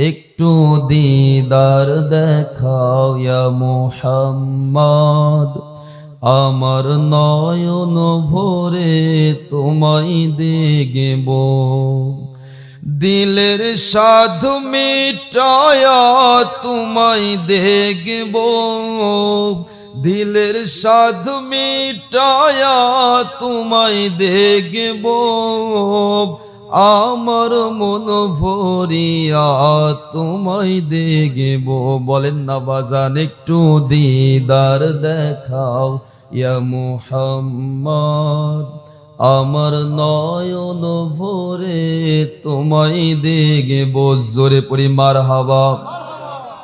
একটু দিদার দেখাও ইয়া মুহাম্মদ, আমার নয়ন ভরে তোমায় দেখব। দিলের সাধু মিটায়া তোমায় দেখব, দিলের সাধু মিটায়া তোমায় দেখব। আমার মন ভরিয়া তোমায় দেখব। বলেন না বাজান, একটু দিদার দেখাও ইয়া মুহাম্মদ, আমার নয়ন ভরে তোমায় দেখব। জোরে পড়ি মারহাবা।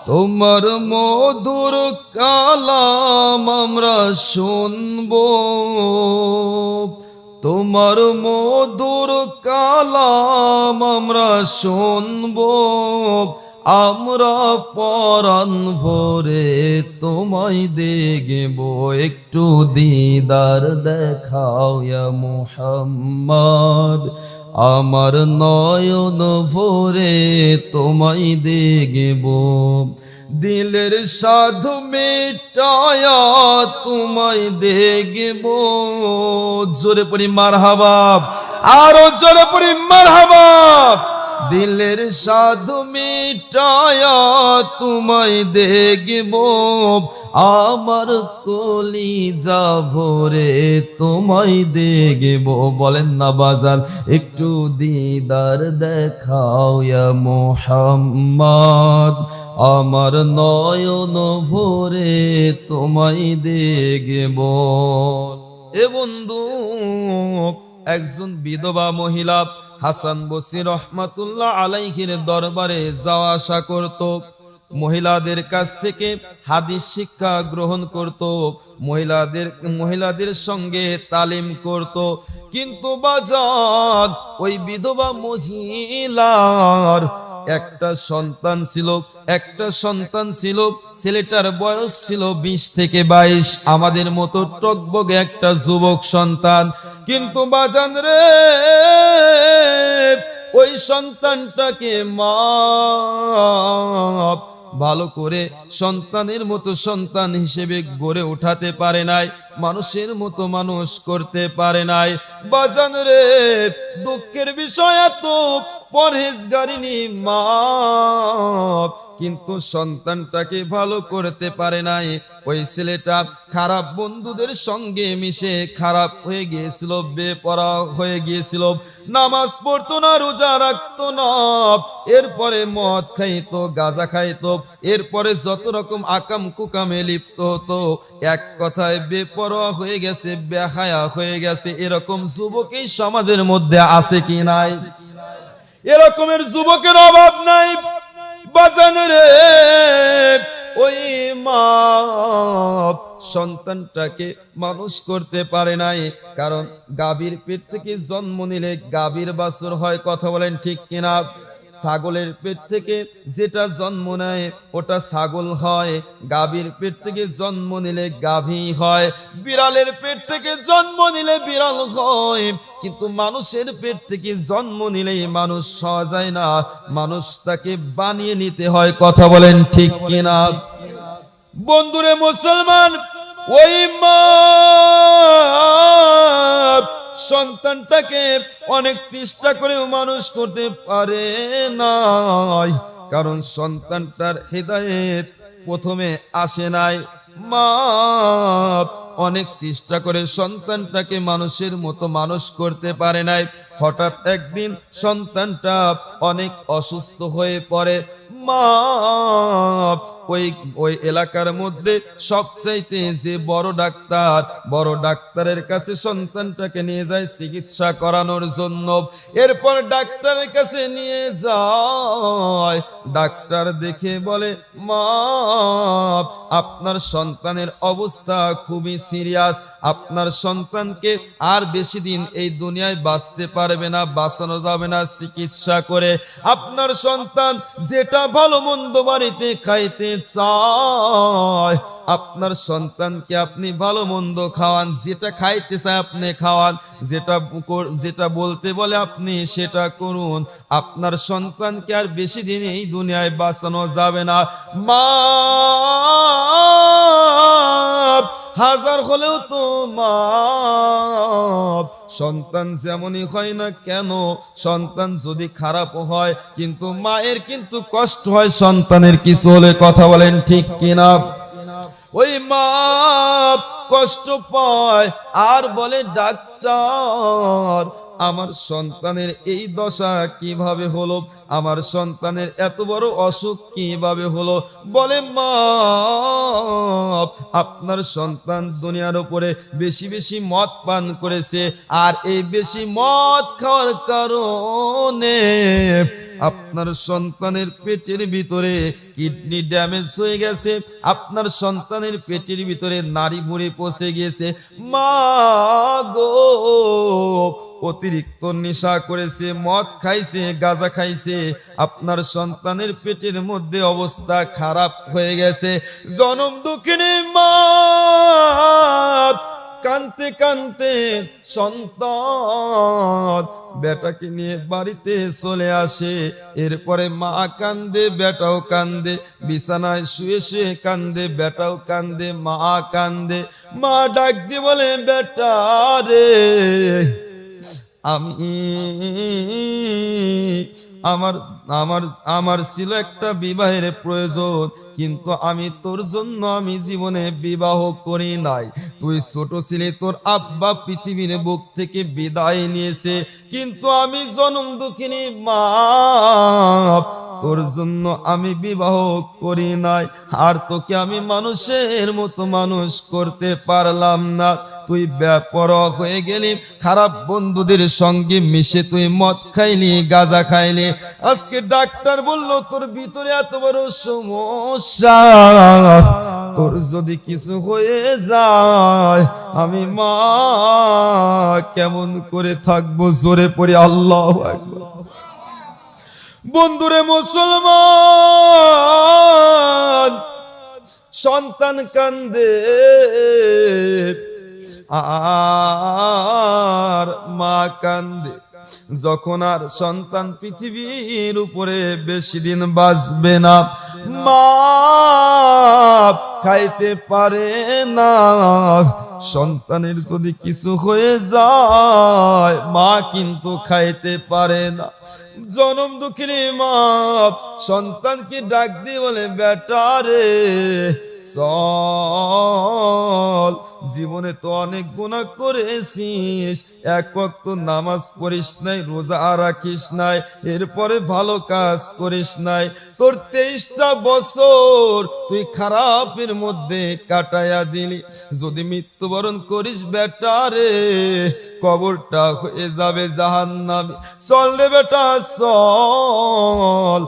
তোমার মধুর কালাম আমরা শুনবো, তোমার মধুর কালাম আমরা শুনবো। আমরা পরাণ ভরে তোমায় দেখব। একটু দিদার দেখাও ইয়া মুহাম্মদ, আমার নয়ন ভরে তোমায় দেখব। দিলের সাধু মেটায়া তোমায় দেখব। জোরে পড়ি মারহাবা, আরো জোরে পড়ি মারহাবা। দিলের সাধু মিটায়া তোমায় দেখব। আমার কলিজা ভরে তোমায় দেখব। বলেন না বাজান, একটু দিদার দেখাও ইয়া মুহাম্মদ, আমার নয়ন ভরে তোমায় দেখব। এ বন্ধু, একজন বিধবা মহিলা হাসান বসরি রহমাতুল্লাহ আলাইহির দরবারে যাওয়া আসা করত। মহিলাদের কাছ থেকে হাদিস শিক্ষা গ্রহণ করত, মহিলাদের সঙ্গে তালিম করত। কিন্তু বাজার ওই বিধবা মহিলার একটা সন্তান ছিল, ছেলেটার বয়স ছিল 20 থেকে 22, আমাদের মতো টকবগে একটা যুবক সন্তান। কিন্তু বাজান রে, ওই সন্তানটাকে মা ভালো করে সন্তানের মতো সন্তান হিসেবে গড়ে উঠাতে পারে নাই, মানুষের মতো মানুষ করতে পারে নাই। বাজান রে, দুঃখের বিষয় এত পরহেজগারিনী মা কিন্তু সন্তানটাকে ভালো করতে পারে নাই। ওই ছেলেটা খারাপ বন্ধুদের সঙ্গে মিশে খারাপ হয়ে গিয়েছিল, বেপরোয়া হয়ে গিয়েছিল। নামাজ পড়তো না, রোজা রাখতো না, এরপরে মদ খাইতো, গাঁজা খাইতো, এরপরে যত রকম আকাম কুকামে লিপ্ত হতো। এক কথায় বেপরোয়া হয়ে গেছে, বেহায়া হয়ে গেছে। এরকম যুবক এই সমাজের মধ্যে আছে কি নাই? এরকমের যুবকের অভাব নাই বাজান রে। ওই মা সন্তানটাকে মানুষ করতে পারে নাই, কারণ গাভীর পেট থেকে জন্ম নিলে গাভীর বাছুর হয়। কথা বলেন ঠিক কিনা? ছাগলের পেট থেকে যেটা জন্ম নেয় ওটা ছাগল হয়, গাভীর পেট থেকে জন্ম নিলে গাভী হয়, বিড়ালের পেট থেকে জন্ম নিলে বিড়াল হয়। কিন্তু মানুষের পেট থেকে জন্ম নিলেই মানুষ হওয়া যায় না, মানুষ তাকে বানিয়ে নিতে হয়। কথা বলেন ঠিক কিনা? বন্ধুরে মুসলমান, ওই মা সন্তানটাকে অনেক চেষ্টা করেও মানুষ করতে পারে নাই, কারণ সন্তানটার হেদায়েত প্রথমে আসে নাই। মা অনেক চেষ্টা করে সন্তানটাকে মানুষের মতো মানুষ করতে পারে নাই। হঠাৎ একদিন সন্তানটা অনেক অসুস্থ হয়ে পড়ে। মা ওই এলাকার মধ্যে সবচাইতে যে বড় ডাক্তারের কাছে সন্তানটাকে নিয়ে যায় চিকিৎসা করানোর জন্য। এরপর ডাক্তারের কাছে নিয়ে যায়, ডাক্তার দেখে বলে, মা আপনার সন্তানের অবস্থা খুবই সিরিয়াস, আপনার সন্তানকে আর বেশি দিন এই দুনিয়ায় বাঁচতে পারবে না, বাঁচানো যাবে না চিকিৎসা করে। আপনার সন্তান যেটা ভালো মন্দ বাড়িতে খাইতে চায় আপনার সন্তানকে আপনি ভালো মন্দ খাওয়ান, যেটা খাইতে চায় আপনি খাওয়ান, যেটা বলতে বলে আপনি সেটা করুন। আপনার সন্তানকে আর বেশি দিন এই দুনিয়ায় বাঁচানো যাবে না। মা হাজার হলেও তো মা, সন্তান যেমনই হয় না কেন, সন্তান যদি খারাপ হয় কিন্তু মায়ের কিন্তু কষ্ট হয় সন্তানের কিছু হলে। কথা বলেন ঠিক কিনা? ওই মা কষ্ট পায় আর বলে ডাক্তার আমার সন্তানের এই দশা কিভাবে হলো, আমার সন্তানের এত বড় অসুখ কিভাবে হলো। বলে মা আপনার সন্তান দুনিয়ার উপরে বেশি বেশি মদ পান করেছে, আর এই বেশি মদ খাওয়ার কারণে আপনার সন্তানের পেটের ভিতরে কিডনি ড্যামেজ হয়ে গেছে, আপনার সন্তানের পেটের ভিতরে নাড়ি ভুঁড়ি পচে গিয়েছে। মা গো অতিরিক্ত নেশা করেছে, মদ খাইছে, গাঁজা খাইছে, আপনার সন্তানের পেটের মধ্যে অবস্থা খারাপ হয়ে গেছে। জনম দুঃখিনী মা কানতে কানতে সন্তান বেটাকে নিয়ে বাড়িতে চলে আসে। এরপরে মা কান্দে, বেটাও কান্দে, বিছানায় শুয়ে শুয়ে কান্দে, বেটাও কান্দে, মা কান্দে। মা ডাক দিয়ে বলে বেটা রে, আমি আমার আমার আমার ছিল একটা বিবাহের প্রয়োজন, কিন্তু আমি তোর জন্য আমি জীবনে বিবাহ করি নাই। তুই ছোট ছিলি, তোর আব্বা পৃথিবীর বুক থেকে বিদায় নিয়েছে, কিন্তু আমি জনম দুঃখিনী মা তোর জন্য আমি বিবাহ করি নাই, আর তোকে আমি মানুষের মতো মানুষ করতে পারলাম না। তুই বেপরোয়া হয়ে গেলি, খারাপ বন্ধুদের সঙ্গে মিশে তুই মদ খাইলি, গাঁজা খাইলি। আজকে ডাক্তার বলল তোর ভিতরে এত বড় সমস্যা, তোর যদি কিছু হয়ে যায় আমি মা কেমন করে থাকবো? জোরে পড়ে আল্লাহু আকবার। বন্ধুরে মুসলমান, সন্তান কান্দে আর মা কান্দে। যখন আর সন্তান পৃথিবীর উপরে বেশি দিন বাঁচবে না, মা খাইতে পারে না, সন্তানের যদি কিছু হয়ে যায় মা কিন্তু খাইতে পারে না। জনম দুঃখিনী মা সন্তানকে ডাক দিয়ে বলে বেটা রে চল, জীবনে তো অনেক গুনাহ করেছিস, এক ওয়াক্ত নামাজ পড়িস নাই, রোজা রাখিস নাই, এরপরে ভালো কাজ করিস নাই, তোর 23টা বছর তুই খারাপের মধ্যে কাটাইয়া দিলি। যদি মৃত্যুবরণ করিস বেটা রে, কবরটা হয়ে যাবে জাহান্নামে। চল রে বেটা চল।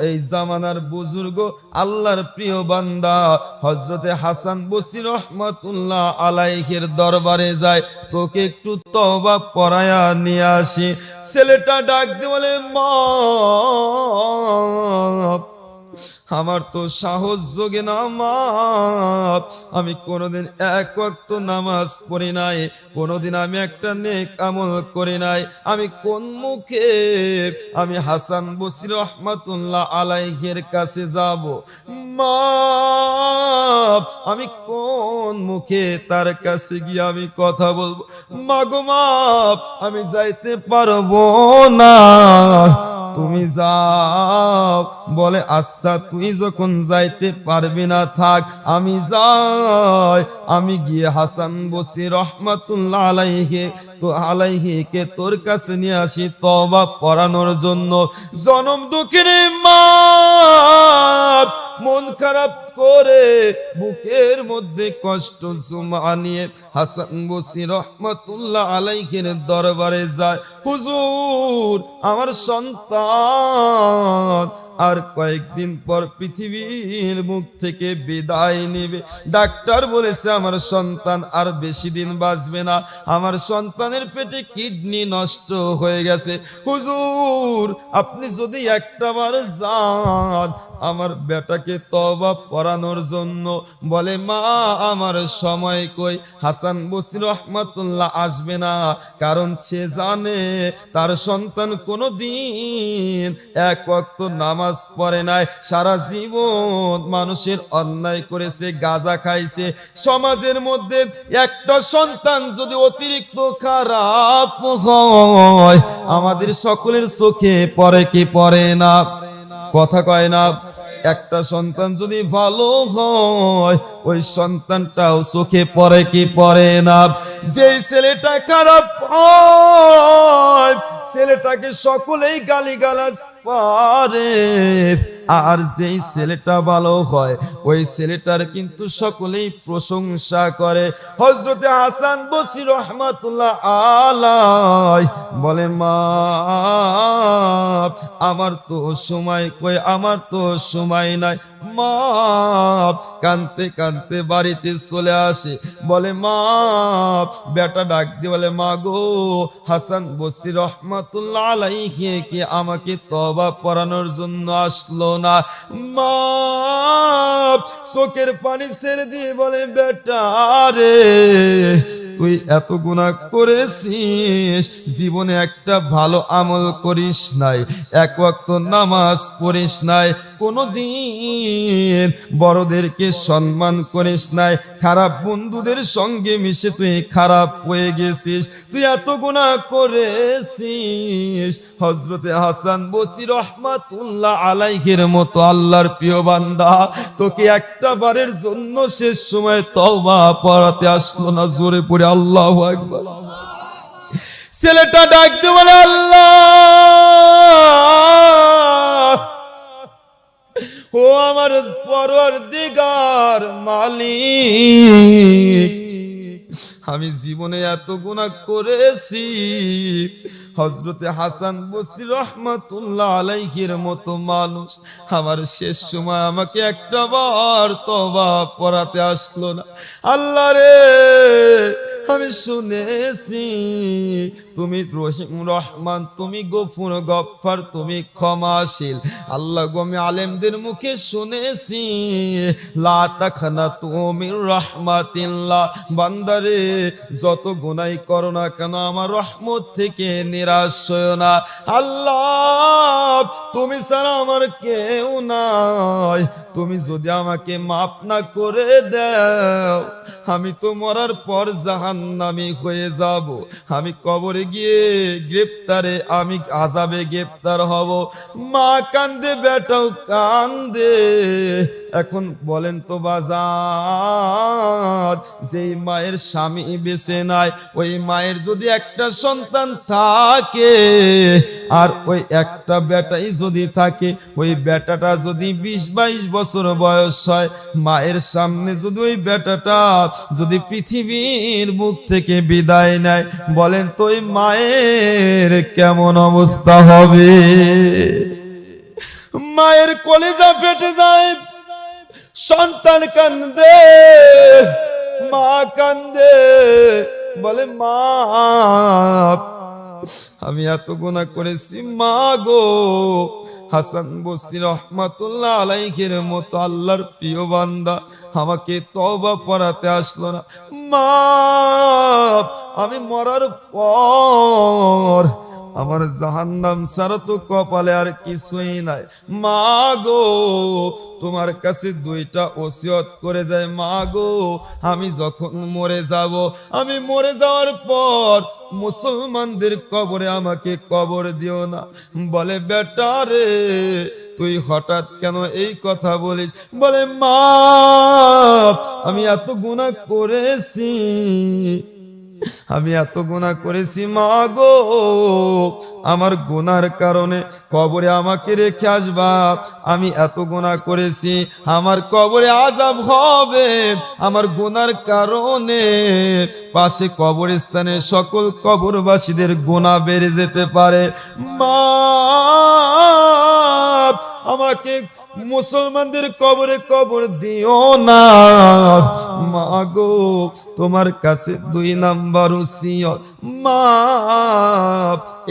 এই জামানার বুজুর্গ আল্লাহর প্রিয় বান্দা হযরতে হাসান বসরি রহমাতুল্লাহ আলাইহির দরবারে যায়, তোকে একটু তওবা পড়ায়া নিয়ে আসি। ছেলেটা ডাক দিয়ে বলে মা আমার তো সাহস যোগে না মা, আমি কোনোদিন এক ওয়াক্ত নামাজ পড়ি নাই, কোনোদিন আমি একটা নেক আমল করি নাই, আমি কোন মুখে আমি হাসান বসরি রহমাতুল্লাহ আলাইহির কাছে যাব? মা আমি কোন মুখে তার কাছে গিয়ে আমি কথা বলবো? মা গো মা আমি যাইতে পারবো না, তুমি যাও। বলে আচ্ছা তুই যখন যাইতে পারবি না থাক, আমি যাই, আমি গিয়ে হাসান বসরি রহমাতুল্লাহ আলাইহিকে তোর কাছে নিয়ে আসি তওবা পড়ানোর জন্য। জনম দুঃখিনী মা মন খারাপ করে বুকের মধ্যে কষ্ট জমা নিয়ে হাসান বসরি রহমাতুল্লাহ আলাইহির দরবারে যায়। হুজুর আমার সন্তান আর কয়েকদিন পর পৃথিবীর মুখ থেকে বিদায় নেবে, ডাক্তার বলেছে আমার সন্তান আর বেশি দিন বাঁচবে না, আমার সন্তানের পেটে কিডনি নষ্ট হয়ে গেছে। হুজুর আপনি যদি একটাবার যান আমার বেটাকে তওবা পড়ানোর জন্য। বলে মা আমার সময় কই? হাসান বসরি রহমাতুল্লাহ আসবে না, কারণ সে জানে তার সন্তান কোনোদিন এক ওয়াক্ত নামাজ পড়ে নাই, সারা জীবন মানুষের অন্যায় করেছে, গাঁজা খাইছে। সমাজের মধ্যে একটা সন্তান যদি অতিরিক্ত খারাপ হয়, আমাদের সকলের চোখে পড়ে কি পড়ে না? কথা কয় না? একটা সন্তান যদি ভালো হয়, ওই সন্তানটাও চোখে পড়ে কি পড়ে না? যেই ছেলেটা খারাপ হয়, ছেলেটাকে সকলেই গালিগালাজ পারে, আর যেই ছেলেটা ভালো হয়, ওই ছেলেটার কিন্তু সকলেই প্রশংসা করে। হযরতে হাসান বসরি রহমাতুল্লাহ আলাইহি বলে মা আমার তো সময় কই? আমার তো সময় নাই। মা কানতে কানতে বাড়িতে চলে আসে। বলে মা, বেটা ডাক দিয়ে বলে মা গো, হাসান বসরি রহমাতুল্লাহ আলাইহি কি আমাকে তওবা পড়ানোর জন্য আসলো না? মা চোখের পানি ছেড়ে দিয়ে বলে বেটা রে, তুই এত গুনাহ করেছিস, জীবনে একটা ভালো আমল করিস নাই, এক ওয়াক্ত নামাজ পড়িস নাই, কোনদিন বড়দেরকে সম্মান করিস নাই, খারাপ বন্ধুদের সঙ্গে মিশে তুই খারাপ হয়ে গেছিস, তুই এত গুনাহ করেছিস। হযরতে হাসান বসরি রহমাতুল্লাহ আলাইহির মতো আল্লাহর প্রিয় বান্দা তোকে একটা বারের জন্য শেষ সময় তওবা পড়াতে আসলো না? জোরে পড়ে আল্লাহু আকবার। ছেলেটা ডাক দিয়ে বলে আল্লাহ, ও আমার পরওয়ারদিগার মালিক, আমি জীবনে এত গুনাহ করেছি, হযরতে হাসান বসরি রহমাতুল্লাহ আলাইহির মতো মানুষ আমার শেষ সময় আমাকে একটা বার তওবা পড়াতে আসলো না। আল্লাহ রে, আমি শুনেছি তুমি রহিম রহমান, তুমি গফুর গফফার, তুমি ক্ষমাশীল। আল্লাহ গো, আমি আলেমদের মুখে শুনেছি লা তাখনাতু মির রাহমাতিল্লাহ, বান্দারে যত গুনাহ করো না কেন আমার রহমত থেকে নিরাশ হয়ো না। আল্লাহ তুমি ছাড়া আমার কেউ নাই, তুমি যদি আমাকে মাফ না করে দাও, আমি তো মরার পর জাহান্নামী হয়ে যাব, আমি কবরে গিয়ে গ্রেফতারে, আমি আযাবে গ্রেফতার হব। মা কান্দে, বেটাও কান্দে। এখন বলেন তো বাজার, যেই মায়ের স্বামী বেঁচে নাই, ওই মায়ের যদি একটা সন্তান থাকে আর ওই একটা বেটাই যদি থাকে, ওই বেটাটা যদি 20-22 বছর বয়স হয়, মায়ের সামনে যদি ওই বেটাটা যদি পৃথিবীর মুখ থেকে বিদায় নেয়, বলেন তো ওই মায়ের কেমন অবস্থা হবে? মায়ের কলিজা ফেটে যায়, সন্তান কান্দে, মা কান্দে, বলে মা আমি এত গুনাহ করেছি, মা গো। হাসান বসরি রহমাতুল্লাহ আলাইহির মতো আল্লাহর প্রিয় বান্দা আমাকে তওবা পড়াতে আসলো না। মা আমি মরার পর আমার জাহান্নাম ছাড়া তো কপালে আর কিছুই নাই। মা গো, তোমার কাছে দুইটা ওসিয়ত করে যায়। মা গো, আমি যখন মরে যাব, আমি মরে যাওয়ার পর মুসলমানদের কবরে আমাকে কবর দিও না। বলে বেটা রে, তুই হঠাৎ কেন এই কথা বলিস? বলে মা আমি এত গুনাহ করেছি, আমি এত গুনাহ করেছি মা গো, আমার গুনার কারণে কবরে আমাকে রেখে আসবা। আমি এত গুনাহ করেছি, আমার কবরে আযাব হবে, আমার গুনার কারণে পাশে কবরস্থানে সকল কবরবাসীদের গুনাহ বেড়ে যেতে পারে। মা আমাকে মুসলমানদের কবরে কবর দিও না। মা গো তোমার কাছে 2 নাম্বার ওসিয়ত, মা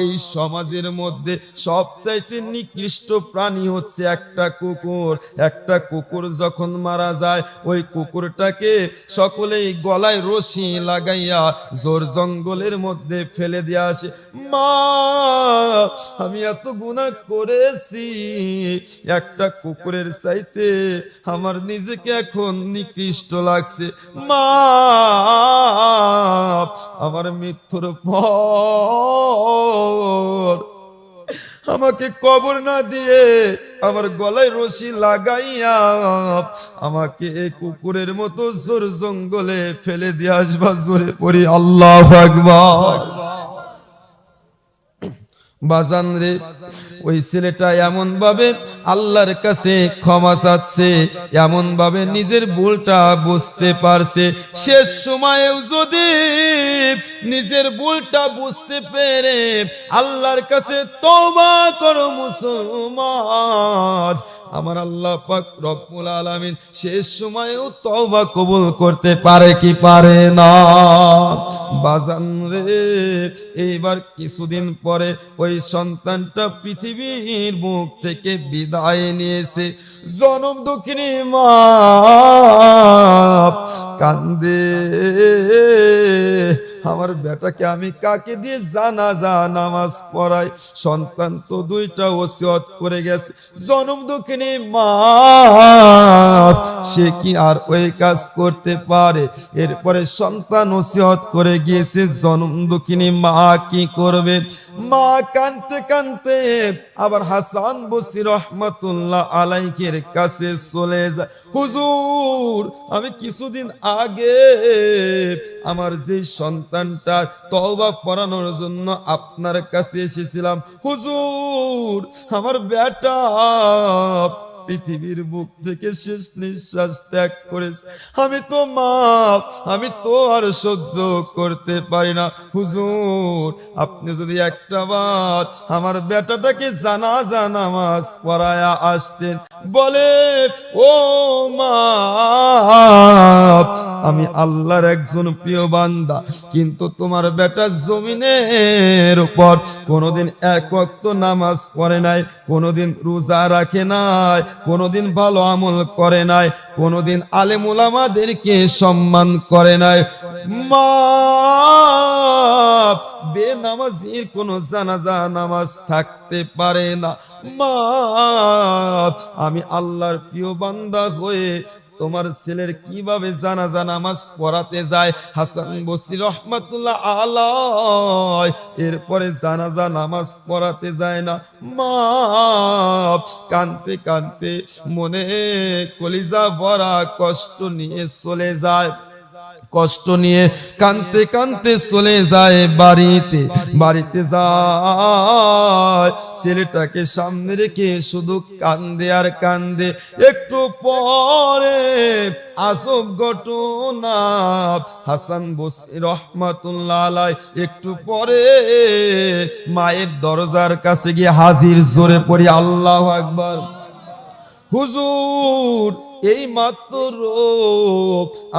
এই সমাজের মধ্যে সবচাইতে নিকৃষ্ট প্রাণী হচ্ছে একটা কুকুর। একটা কুকুর যখন মারা যায় ওই কুকুরটাকে সকলেই গলায় রশি লাগাইয়া জোর জঙ্গলের মধ্যে ফেলে দিয়ে আসে। মা আমি এত গুনাহ করেছি, একটা কুকুরের চাইতে আমার নিজেকে এখন নিকৃষ্ট লাগছে। মা আমার মৃত্যুর পর আমাকে কবর না দিয়ে আমার গলায় রশি লাগাইয়া আমাকে এই কুকুরের মতো জোর জঙ্গলে ফেলে দিয়ে আসবা। জোরে পড়ি আল্লাহু আকবার। বাজান রে, ওই ছেলেটা এমন ভাবে আল্লাহর কাছে ক্ষমা চাচ্ছে, এমন ভাবে নিজের ভুলটা বুঝতে পারছে। শেষ সময়েও যদি নিজের ভুলটা বুঝতে পেরে আল্লাহর কাছে তওবা করো মুসলমান, আমার আল্লাহ পাক রব্বুল আলামিন শেষ সময়েও তওবা কবুল করতে পারে কি পারে না? বাজান রে, এইবার কিছুদিন পরে ওই সন্তানটা পৃথিবীর মুখ থেকে বিদায় নিয়েছে। জনম দুঃখিনী মা কান্দে, আমার বেটাকে আমি কাকে দিয়ে জানাজা নামাজ পড়াই? সন্তান তো 2টা ওসিয়ত করে গেছে। জনম দুঃখিনী মা সে কি আর ওই কাজ করতে পারে? এরপরে সন্তান ওসিয়ত করে গিয়েছে, জনম দুঃখিনী মা কি করবে? মা কানতে কানতে আবার হাসান বসরি রহমাতুল্লাহ আলাইহির কাছে চলে যায়। হুজুর, আমি কিছুদিন আগে আমার যে সন্তানটার তওবা পড়ানোর জন্য আপনার কাছে এসেছিলাম। হুজুর, আমার বেটা পৃথিবীর বুক থেকে শেষ নিঃশ্বাস ত্যাগ করেছে। আমি তো মা, আমি তো আর সহ্য করতে পারি না। হুজুর, আপনি যদি একটাবার আমার বেটাটাকে জানাজা নামাজ পড়ায়া আসতেন। বলে, ও মা, আমি আল্লাহর একজন প্রিয় বান্দা, কিন্তু তোমার বেটা জমিনের উপর কোনোদিন 1 ওয়াক্ত নামাজ পড়ে নাই, কোনোদিন রোজা রাখে নাই, কোনোদিন ভালো আমল করে নাই, কোনোদিন আলেম উলামাদেরকে সম্মান করে নাই। মা, বেনামাজির কোনো জানাজা নামাজ থাকতে পারে না। মা, আমি আল্লাহর প্রিয় বান্দা হয়ে তোমার ছেলের কিভাবে জানাজা নামাজ পড়াতে যায়? হাসান বসরি রহমাতুল্লাহ আলাইহি এরপরে জানাজা নামাজ পড়াতে যায় না। মা কানতে কানতে মনে কলিজা ভরা কষ্ট নিয়ে চলে যায়, কষ্ট নিয়ে কানতে কানতে চলে যায় বাড়িতে। বাড়িতে যায়, ছেলেটাকে সামনে রেখে শুধু কান্দে আর কান্দে। একটু পরে আজব ঘটনা, হাসান বসরি রহমাতুল্লাহ আলাইহি একটু পরে মায়ের দরজার কাছে গিয়ে হাজির। জোরে পড়ি আল্লাহু আকবার। হুজুর, এই মাত্র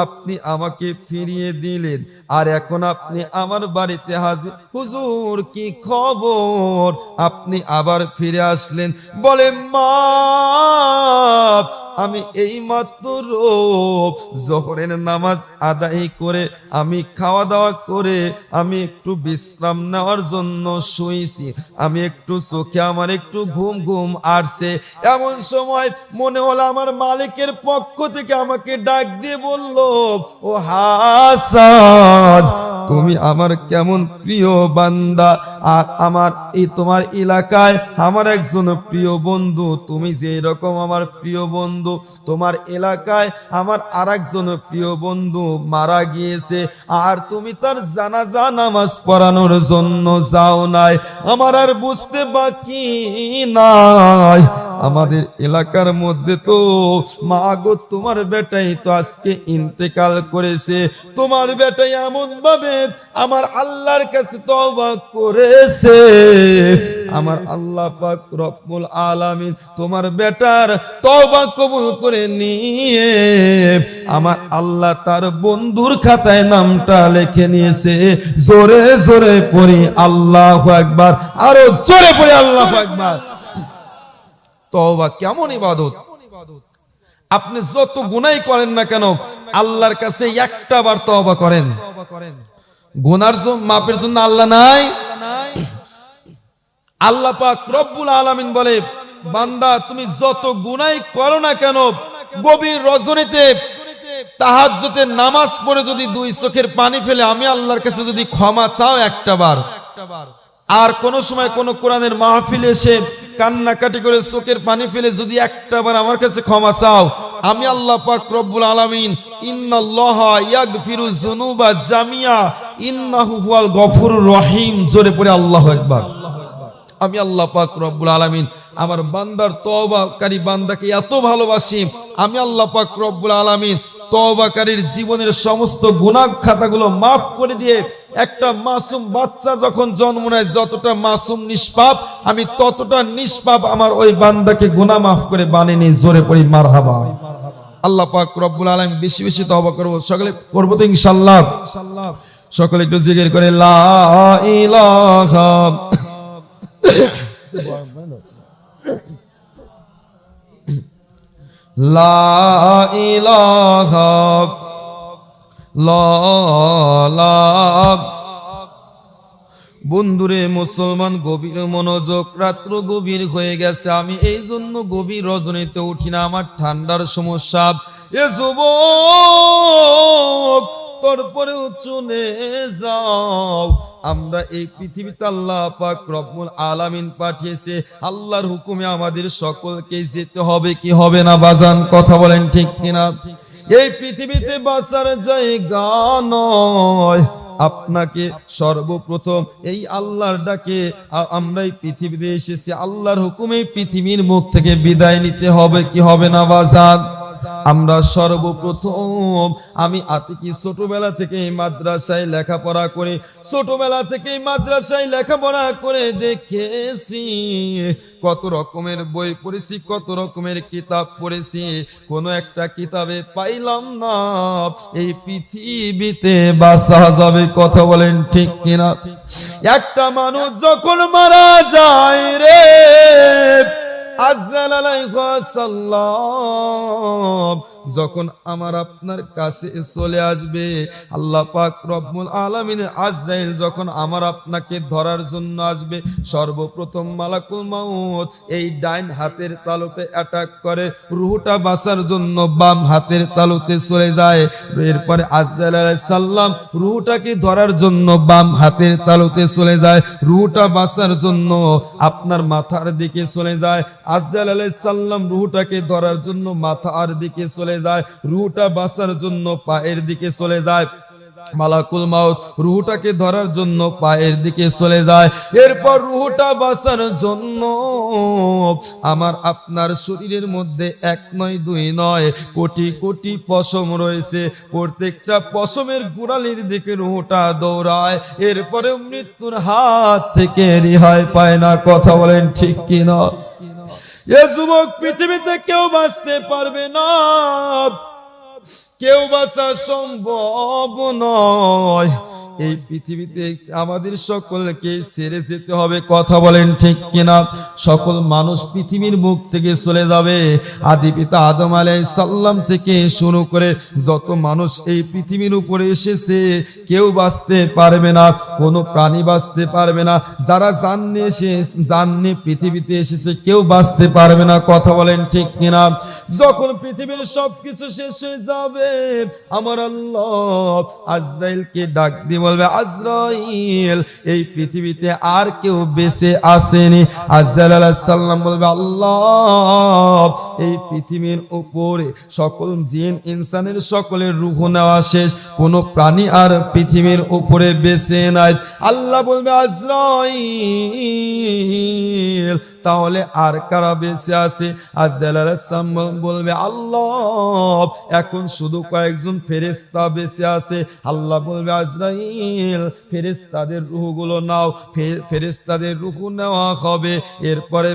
আপনি আমাকে ফিরিয়ে দিলেন, আর এখন আপনি আমার বাড়িতে হাজির। হুজুর, কি খবর? আপনি আবার ফিরে আসলেন। বলে, মা, আমি এই মাত্র জোহরের নামাজ আদায় করে আমি খাওয়া দাওয়া করে আমি একটু বিশ্রাম নেওয়ার জন্য শুয়েছি। আমি একটু চোখে আমার একটু ঘুম ঘুম আসছে। এমন সময় মনে হলো আমার মালিকের পক্ষ থেকে আমাকে ডাক দিয়ে বলল, ও হাসান, তুমি আমার কেমন প্রিয় বান্দা, আর আমার এই তোমার এলাকায় আমার একজন প্রিয় বন্ধু, তুমি যে রকম আমার প্রিয় বন্ধু, তোমার এলাকায় আমার আরেকজন প্রিয় বন্ধু মারা গিয়েছে, আর তুমি তার জানাজা নামাজ পড়ানোর জন্য যাও নাই। আমার আর বুঝতে বাকি নাই, আমাদের এলাকার মধ্যে তো মা গো তোমার বেটাই তো আজকে ইন্তেকাল করেছে। তোমার বেটাই এমন ভাবে আমার আল্লাহর কাছে তওবা করেছে, আমার আল্লাহ পাক রব্বুল আলামিন তোমার বেটার তওবা কবুল করে নিয়ে আমার আল্লাহ তার বন্ধুর খাতায় নামটা লিখে নিয়েছে। জোরে জোরে পড়ি আল্লাহু আকবার, আরো জোরে পড়ি আল্লাহু আকবার। তওবা কেমন ইবাদত! আপনি যত গুনাহ করেন না কেন আল্লাহর কাছে একটা বার তওবা করেন। গুনার মাপের জন্য আল্লাহ নাই। আল্লাহ পাক রব্বুল আলামিন বলে, বান্দা তুমি যত গুনাহ করো না কেন, গভীর রজনীতে তাহাজ্জুদের নামাজ পড়ে যদি দুই চোখের পানি ফেলে আমি আল্লাহর কাছে যদি ক্ষমা চাও একটা বার, আর কোন সময় কোন কোরআনের মাহফিলে এসে কান্নাকাটি করে চোখের পানি ফেলে যদি একটা বার আমার কাছে ক্ষমা চাও, আমি আল্লাহ পাক রব্বুল আলামিন ইন্নাল্লাহা ইয়াগফিরু যুনুবা জামিয়া ইন্নাহু হুয়াল গফুরুর রহিম। জোরে পড়ে আল্লাহু আকবার। আমি আল্লাহ পাক রব্বুল আলামিন আমার বান্দার তওবাকারী বান্দাকে এত ভালোবাসি, আমি আল্লাহ পাক রব্বুল আলামিন তওবাকারীর জীবনের সমস্ত গুনাহ খাতাগুলো মাফ করে দিয়ে একটা মাসুম বাচ্চা যখন জন্ম নেয় যতটা মাসুম নিষ্পাপ, আমি ততটা নিষ্পাপ আমার ওই বান্দাকে গুনাহ মাফ করে বানিয়ে নিই। জোরে পড়ি মারহাবা। আল্লাহ পাক রব্বুল আলামিন বেশি বেশি তওবা করব, সকলে করব তো ইনশাআল্লাহ। সকলে একটু জিকির করে লা ইলাহা লা ইলাহা ইল্লাল্লাহ। বন্ধুরে মুসলমান, গভীর মনোযোগ। রাত্র গভীর হয়ে গেছে, আমি এই জন্য গভীর রজনীতে উঠি না, আমার ঠান্ডার সমস্যা। এ যুবক, তারপরেও চলে যাও। আমরা এই পৃথিবীতে আল্লাহ পাক রব্বুল আলামিন পাঠিয়েছে, আল্লাহর হুকুমে আমাদের সকলকে যেতে হবে কি হবে না বাজান? কথা বলেন ঠিক কিনা? এই পৃথিবীতে বাঁচার জায়গা নয়। আপনাকে সর্বপ্রথম এই আল্লাহর ডাকে আমরা এই পৃথিবীতে এসেছি, আল্লাহর হুকুমে পৃথিবীর মুখ থেকে বিদায় নিতে হবে কি হবে না বাজান? আমরা সর্বপ্রথম, আমি আতিকি ছোটবেলা থেকে মাদ্রাসায় লেখাপড়া করে, ছোটবেলা থেকে মাদ্রাসায় লেখাপড়া করে দেখেছি কত রকমের বই পড়েছি, কত রকমের কিতাব পড়েছি, কোন একটা কিতাবে পাইলাম না এই পৃথিবীতে বাঁচা যাবে। কথা বলেন ঠিক কিনা? একটা মানুষ যখন মারা যায় রে, আজরাইল আলাইহিস সালাম যখন আমার আপনার কাছে চলে আসবে, আল্লাহ পাক রব্বুল আলামিন আজরাইল যখন আমার আপনাকে ধরার জন্য আসবে, সর্বপ্রথম মালাকুল মাউত এই ডাইন হাতের তালুতে অ্যাটাক করে, রূহটা বাঁচার জন্য বাম হাতের তালুতে চলে যায়। এরপরে আজরাইল আলাইহিস সালাম রূহটাকে ধরার জন্য বাম হাতের তালুতে চলে যায়, রূহটা বাঁচার জন্য আপনার মাথার দিকে চলে যায়। আজরাইল আলাইহিস সালাম রূহটাকে ধরার জন্য মাথার দিকে চলে যায়, রূহটা বাঁচার জন্য পায়ের দিকে চলে যায়। মালাকুল মাউত রূহটাকে ধরার জন্য পায়ের দিকে চলে যায়। এরপর রূহটা বাঁচার জন্য আমার আপনার শরীরের মধ্যে এক নয় দুই নয় কোটি কোটি পশম রয়েছে, প্রত্যেকটা পশমের গোড়ালির দিকে রূহটা দৌড়ায়। এরপরে মৃত্যুর হাত থেকে রেহাই পায় না। কথা বলেন ঠিক কিনা? এ যুবক, পৃথিবীতে কেউ বাঁচতে পারবে না, কেউ বাঁচা সম্ভব নয়। এই পৃথিবীতে আমাদের সকলকে ছেড়ে যেতে হবে। কথা বলেন ঠিক কিনা? সকল মানুষ পৃথিবীর মুখ থেকে চলে যাবে। আদি পিতা আদম আলাইহিস সালাম থেকে শুরু করে যত মানুষ এই পৃথিবীর উপরে এসেছে কেউ বাঁচতে পারবে না, কোনো প্রাণী বাঁচতে পারবে না। যারা জাননি পৃথিবীতে এসেছে কেউ বাঁচতে পারবে না। কথা বলেন ঠিক কিনা? যখন পৃথিবীর সবকিছু শেষ হয়ে যাবে, আমার আল্লাহ আজরাইলকে ডাক দিয়ে বলবে, আজরাইল এই পৃথিবীতে আর কেউ বেঁচে আসেনি। আজরাইল আলাইহিস সালাম বলবে, আল্লাহ এই পৃথিবীর উপরে সকল জিন ইনসানের সকলের রূহ নেওয়া শেষ, কোনো প্রাণী আর পৃথিবীর উপরে বেঁচে নাই। আল্লাহ বলবে, আজরাইল তাহলে আর কারা বেঁচে আছে? আজরাইল আলাইহিস সালাম বলবে আল্লাহ এখন শুধু কয়েকজন ফেরেশতা বেঁচে আছে। আল্লাহ বলবে আজরাইল ফেরেশতাদের রূহগুলো নাও। ফেরেশতাদের রূহ নেওয়া হবে। এরপরে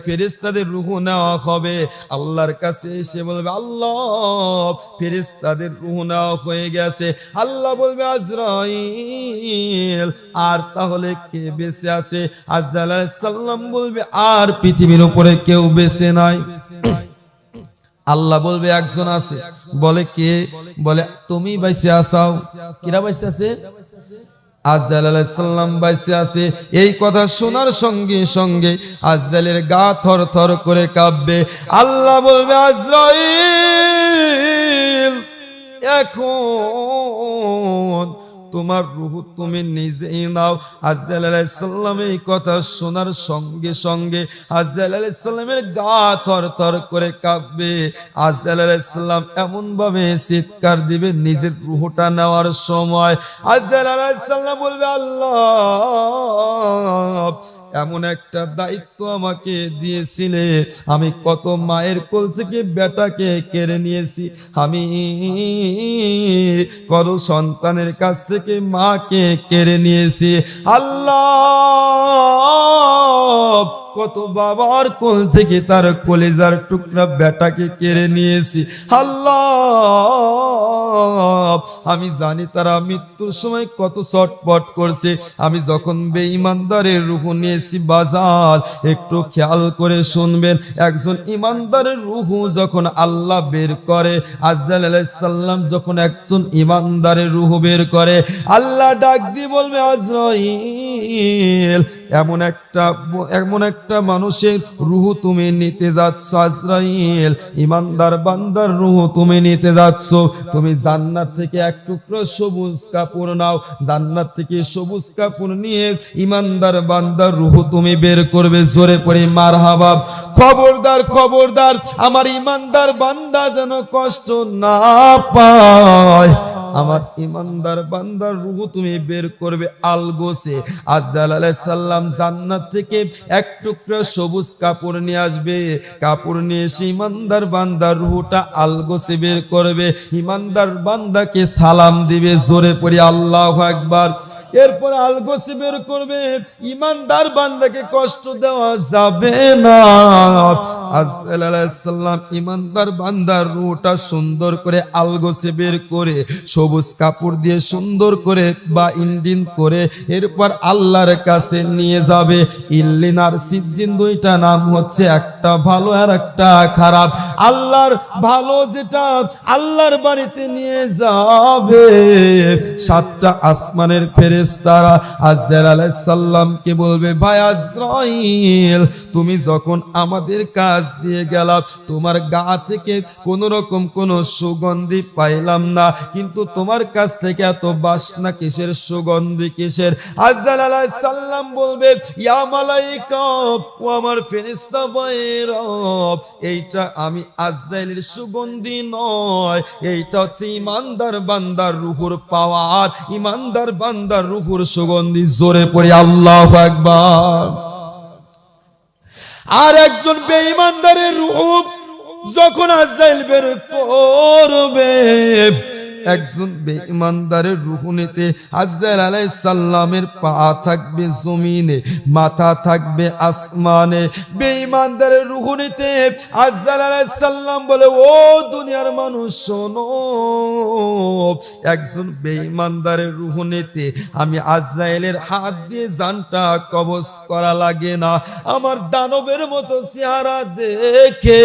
ফেরেশতাদের রূহ নেওয়া হবে। আল্লাহর কাছে এসে বলবে আল্লাহ ফেরেশতাদের রূহ নেওয়া হয়ে গেছে। আল্লাহ বলবে আজরাইল আর তাহলে কে বেঁচে আছে? আজরাইল আলাইহিস সালাম বলবে আর পৃথিবীর উপরে কেউ বেঁচে নাই। আল্লাহ বলবে একজন আছে। বলে কে? বলে তুমি বাইসে আসাও। কিরা বাইসে আছে? আজরাইল আলাইহিস সালাম বাইসে আছে। এই কথা শোনার সঙ্গে সঙ্গে আজরাইলের গা থরথর করে কাঁপবে। আল্লাহ বলবে আজরাইল এখন তোমার রূহ তুমি নিজেই নাও। আজরাইল আলাইহিস সালাম এই কথা শোনার সঙ্গে সঙ্গে আজরাইল আলাইহিস সালামের গা থরথর করে কাঁপবে। আজরাইল আলাইহিস সালাম এমন ভাবে চিৎকার দিবে নিজের রূহটা নেওয়ার সময়। আজরাইল আলাইহিস সালাম বলবে আল্লাহ এমন একটা দায়িত্ব আমাকে দিয়েছিলে। আমি কত মায়ের কোল থেকে বেটাকে কেড়ে নিয়েছি। আমি কত সন্তানের কাছ থেকে মাকে কেড়ে নিয়েছি। আল্লাহ কত বাবার কোল থেকে তার কলিজার টুকরা বেটাকে কেড়ে নিয়েছি। আল্লাহ আমি জানি তারা মৃত্যুর সময় কত ছটফট করছে। আমি যখন বেঈমানদারের রূহ নিয়েছি বাজার, একটু খেয়াল করে শুনবেন। একজন ইমানদারের রূহ যখন আল্লাহ বের করে, আজরাইল আলাইহিস সালাম যখন একজন ইমানদারের রূহ বের করে, আল্লাহ ডাক দিয়ে বলবে আজরাইল এমন একটা মানুষের রূহ তুমি নিতে যাচ্ছ। আজরাইল ইমানদার বান্দার রূহ তুমি নিতে যাচ্ছ। তুমি জান্নাত থেকে এক টুকরো সবুজ কাপড় নাও। জান্নাত থেকে সবুজ কাপড় নিয়ে ইমানদার বান্দার রূহ তুমি বের করবে। জোরে পড়ে মারহাবা। খবরদার খবরদার আমার ইমানদার বান্দা যেন কষ্ট না পায়। আমার ইমানদার বান্দার রূহ তুমি বের করবে আলগোসে। আজরাইল আলাইহিস সালাম জান্নাত থেকে এক টুকরা সবুজ কাপড় নিয়ে আসবে। কাপড় নিয়ে এসে ইমানদার বান্দার রূহটা আলগোসে বের করবে। ইমানদার বান্দাকে সালাম দিবে। জোরে পড়ি আল্লাহু আকবার। এরপর আলগোসে বের করবে। ইমানদার বান্দাকে কষ্ট দেওয়া যাবে না। আজরাইল আলাইহিস সালাম ইমানদার বান্দার রূহটা সুন্দর করে আলগোসে বের করে সবুজ কাপড় দিয়ে সুন্দর করে বা ইন্ডিন করে এরপর আল্লাহর কাছে নিয়ে যাবে। ইল্লিন আর সিজ্জিন দুইটা নাম হচ্ছে, একটা ভালো আর একটা খারাপ। আল্লাহর ভালো যেটা আল্লাহর বাড়িতে নিয়ে যাবে, সাতটা আসমানের ফেরেশতারা আজরাইল আলাইহিস সালামকে বলবে ভাই আজরাইল তুমি যখন আমাদের কাজ দিয়ে গেলা, তোমার গা থেকে কোন রকম কোন সুগন্ধি পাইলাম না, কিন্তু তোমার কাছ থেকে এত বাসনা কিসের, সুগন্ধি কিসের? আজরাইল আলাইহিস সালাম বলবে ইয়া মালাইকা ও আমার ফেরেশতা ভাইরা, এইটা আমি আজরাইলের সুগন্ধি নয়, এইটা হচ্ছে ইমানদার বান্দার রূহুর পাওয়ার, ইমানদার বান্দার রূহুর সুগন্ধি। জোরে পড়ি আল্লাহু আকবার। আর একজন বেঈমানদারের রূহ যখন আজরাইল বের করবে, একজন বেঈমানদারের রূহ নিতে আজরাইল আলাইহিস সালামের পা থাকবে জমিনে, মাথা থাকবে আসমানে। বেঈমানদারের রূহ নিতে আজরাইল আলাইহিস সালাম বলে ও দুনিয়ার মানুষ শোনো, একজন বেঈমানদারের রূহ নিতে আমি আজরাইলের হাত দিয়ে জানটা কবজ করা লাগে না। আমার দানবের মতো চেহারা দেখে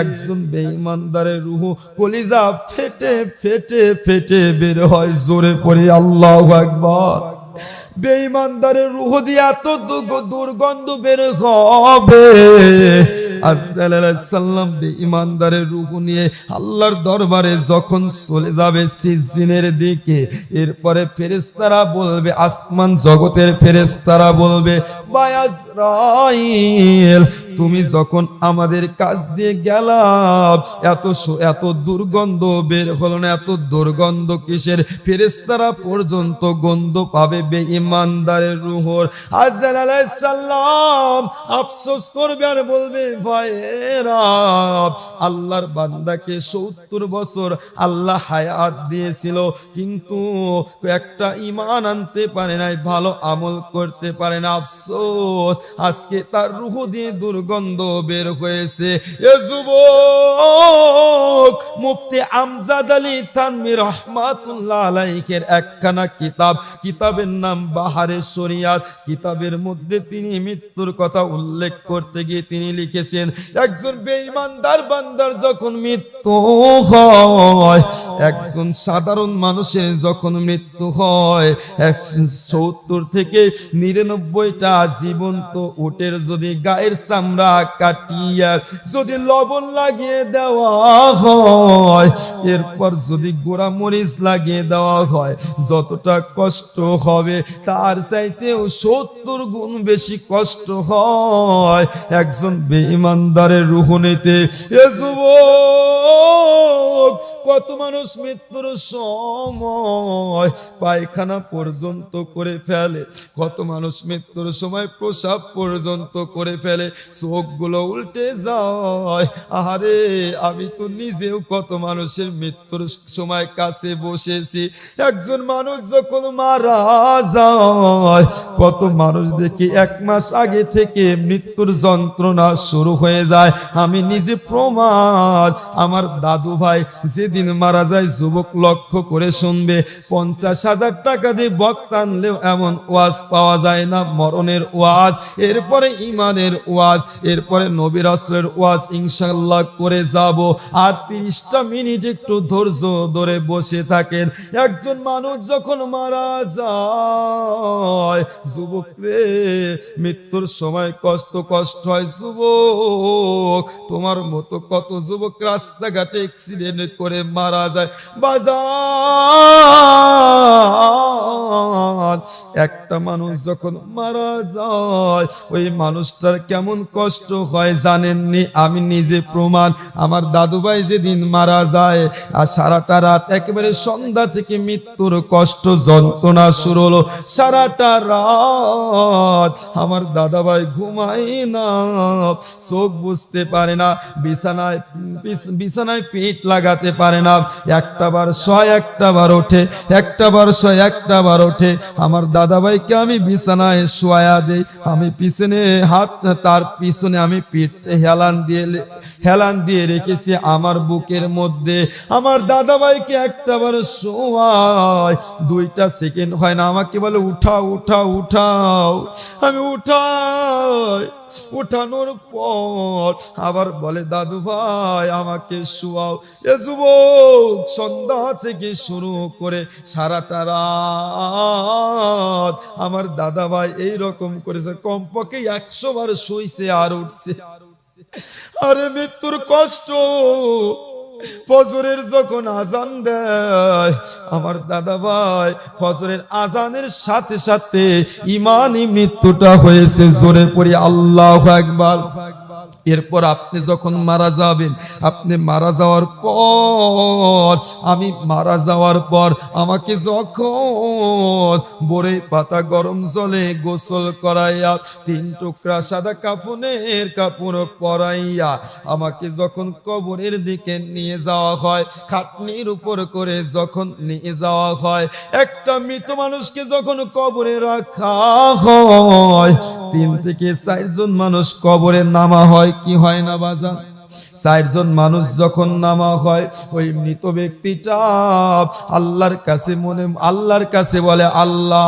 একজন বেঈমানদারের রূহ কলিজা ফেটে ফেটে ফেটে বের হয়। জোরে পড়ে আল্লাহু আকবার। বেঈমানদারের রূহ দিয়ে এত দুর্গন্ধ বের হবে। আজরাইল আলাইহিস সালাম বেঈমানদারের রূহ নিয়ে আল্লাহর দরবারে যখন চলে যাবে সিজ্জিনের দিকে, এরপরে ফেরেশতারা বলবে, আসমান জগতের ফেরেশতারা বলবে ভাই আজরাইল তুমি যখন আমাদের কাছ দিয়ে গেলা এত দুর্গন্ধ বের হলো না, এত দুর্গন্ধ কিসের? ফেরেশতারা পর্যন্ত গন্ধ পাবে বেঈমানদারের রূহর। আজরাইল আলাইহিস সালাম আফসোস করবে আর বলবে, ভাইয়েরা, আল্লাহর বান্দাকে 70 বছর আল্লাহ হায়াত দিয়েছিল, কিন্তু একটা ঈমান আনতে পারে নাই, ভালো আমল করতে পারে না। আফসোস, আজকে তার রূহ দিয়ে দুর্গন্ধ বের হয়েছে। এ যুবক, মুফতি আমজাদ আলী থানভী রাহমাতুল্লাহ আলাইহির একখানা কিতাবের নাম বাহারে শরিয়াত। কিতাবের মধ্যে তিনি মৃত্যুর কথা উল্লেখ করতে গিয়ে তিনি লিখেছেন, একজন বেঈমানদার বান্দার যখন মৃত্যু হয়, একজন সাধারণ মানুষের যখন মৃত্যু হয়, 70 থেকে 99টা জীবন্ত উটের যদি গায়ের চামড়া কাটিয়া যদি লবণ লাগিয়ে দেওয়া হয়, এরপর যদি গোড়া মরিচ লাগিয়ে দেওয়া হয়, যতটা কষ্ট হবে তার চাইতেও 70 গুণ বেশি কষ্ট হয় একজন বেঈমানদারের রূহ নিতে। এ যুবক, কত মানুষ মৃত্যুর সময় পায়খানা পর্যন্ত করে ফেলে, কত মানুষ মৃত্যুর সময় প্রসাব পর্যন্ত করে ফেলে, চোখগুলো উল্টে যায়। আরে, আমি তো নিজেও কত মানুষের মৃত্যুর সময় কাছে বসেছি। একজন মানুষ যখন মারা যায়, কত মানুষ দেখি 1 মাস আগে থেকে মৃত্যুর যন্ত্রণা শুরু হয়ে যায়। আমি নিজে প্রমাণ। আমার দাদু ভাই যেদিন মারা যায়, যুবক লক্ষ্য করে শুনবে, 50,000 টাকা দিয়ে বক্তা আনলেও এমন ওয়াজ পাওয়া যায় না, মরণের ওয়াজ, এরপরে ইমানের ওয়াজ, এরপরে নবী রাসূলের ওয়াজ ইনশাআল্লাহ করে যাব। আর 30টা মিনিট একটু ধৈর্য ধরে বসে থাকেন। একজন মানুষ যখন মারা যায়, যুবক রে, মৃত্যুর সময় কষ্ট হয়। যুবক, তোমার মতো কত যুবক রাস্তাঘাটে অ্যাক্সিডেন্ট করে মারা যায়। বাজার, একটা মানুষ যখন মারা যায়, ওই মানুষটার কেমন কষ্ট হয় জানেননি? আমি নিজে প্রমাণ। আমার দাদু ভাই যেদিন মারা যায়, আর সারাটা রাত, একেবারে সন্ধ্যা থেকে মৃত্যুর কষ্ট যন্ত্রণা শুরু হলো। সারাটা রাত আমার দাদা ভাই ঘুমায় না, চোখ বুঝতে পারে না, বিছানায় পিঠ লাগাতে পারে না, একটা বার শয়, একটা বার ওঠে, একটা বার শয়, একটা বার ওঠে। আমার দাদা ভাইকে আমি বিছানায় শোয়া দেই, আমি পিছনে হাত, তার পিছনে আমি পিঠ হেলান দিয়ে রেখেছি আমার বুকের মধ্যে। আমার দাদা ভাইকে একটা বার শোয়ায়, 2টা সেকেন্ড হয় না, আমাকে বলে উঠাও। আমি উঠানোর পর আবার বলে, দাদু ভাই আমাকে শোয়াও। এ যুবক, সন্ধ্যা থেকে শুরু করে সারাটা রাত আমার দাদা ভাই এইরকম করেছে, কমপক্ষে 100 বার শুইছে আর উঠছে। আরে, মৃত্যুর কষ্ট। ফজরের যখন আজান দেয়, আমার দাদা ভাই ফজরের আজানের সাথে সাথে ইমানি মৃত্যুটা হয়েছে। জোরে পড়ি আল্লাহু আকবার। এরপর আপনি যখন মারা যাবেন, আপনি মারা যাওয়ার পর, আমি মারা যাওয়ার পর আমাকে যখন বড়ই পাতা গরম জলে গোসল করাইয়া 3 টুকরা সাদা কাপড় পরাইয়া আমাকে যখন কবরের দিকে নিয়ে যাওয়া হয়, খাটনির উপর করে যখন নিয়ে যাওয়া হয়, একটা মৃত মানুষকে যখন কবরে রাখা হয়, 3 থেকে 4 জন মানুষ কবরে নামা হয়। কি হয় না বাজান? 4 জন মানুষ যখন নামা হয়, ওই মৃত ব্যক্তিটা আল্লাহর কাছে বলে, আল্লাহ,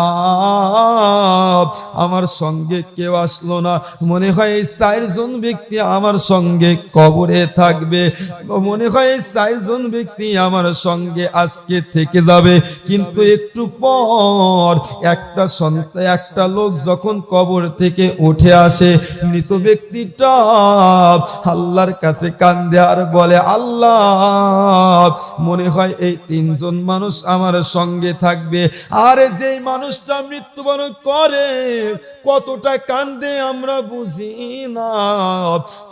আমার সঙ্গে কেউ আসলো না, মনে হয় এই 4 জন ব্যক্তি আমার সঙ্গে কবরে থাকবে, মনে হয় এই 4 জন ব্যক্তি আমার সঙ্গে আজকে থেকে যাবে। কিন্তু একটু পর একটা লোক যখন কবর থেকে উঠে আসে, মৃত ব্যক্তিটা আল্লাহর কাছে কান্দে আর বলে, আল্লাহ মনে হয় এই তিনজন মানুষ আমার সঙ্গে থাকবে। আর যেই মানুষটা মৃত্যুবরণ করে কতটা কান্দে আমরা বুঝি না,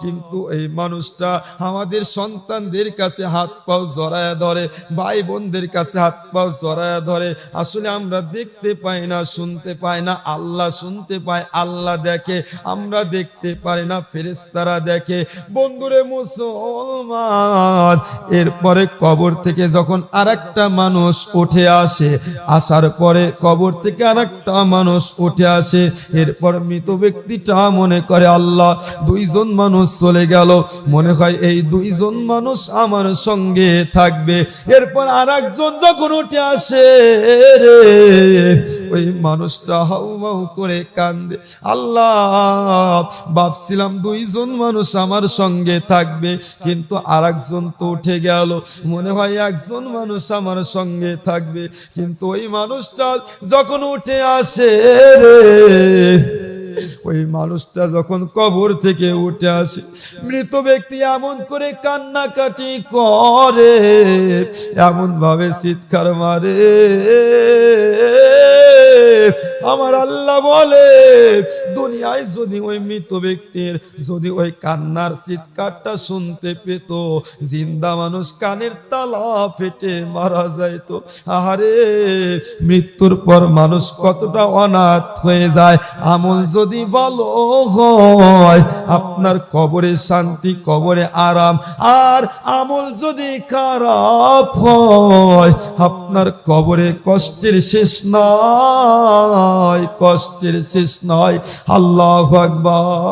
কিন্তু এই মানুষটা আমাদের সন্তানদের কাছে হাত পাও জড়ায়া ধরে, ভাই বোনদের কাছে হাত পাও জড়ায়া ধরে। আসলে আমরা দেখতে পাই না, শুনতে পাই না, আল্লাহ শুনতে পায়, আল্লাহ দেখে, আমরা দেখতে পারি না, ফেরেশতারা দেখে। বন্ধুরে মুসলমান, এরপরে কবর থেকে যখন আরেকটা মানুষ উঠে আসে, আসার পরে কবর থেকে আরেকটা মানুষ উঠে আসে, এরপর মৃত ব্যক্তিটা মনে করে, আল্লাহ দুইজন মানুষ চলে গেল, মনে হয় এই দুইজন মানুষ আমার সঙ্গে থাকবে। এরপর আরেকজন যখন উঠে আসে রে, ওই মানুষটা হাউ মাউ করে কান্দে, আল্লাহ ভাবছিলাম দুইজন মানুষ আমার সঙ্গে থাকবে, কিন্তু আরেকজন তো উঠে গেল, মনে হয় একজন মানুষ আমার সঙ্গে থাকবে। কিন্তু ওই মানুষটা যখন উঠে আসে রে, ওই মানুষটা যখন কবর থেকে উঠে আসে, মৃত ব্যক্তি এমন করে কান্নাকাটি করে, এমন ভাবে চিৎকার মারে, আমার আল্লাহ বলে, দুনিয়ায় যদি ওই মৃত ব্যক্তির যদি ওই কান্নার চিৎকারটা শুনতে পেত, জিন্দা মানুষ কানের তালা ফেটে মারা যাইত। আহারে, মৃত্যুর পর মানুষ কতটা অনাথ হয়ে যায়। আমল যদি ভালো হয় আপনার কবরে শান্তি, কবরে আরাম, আর আমল যদি খারাপ হয় আপনার কবরে কষ্টের শেষ নাই, কষ্টের শেষ নয়। আল্লাহু আকবার।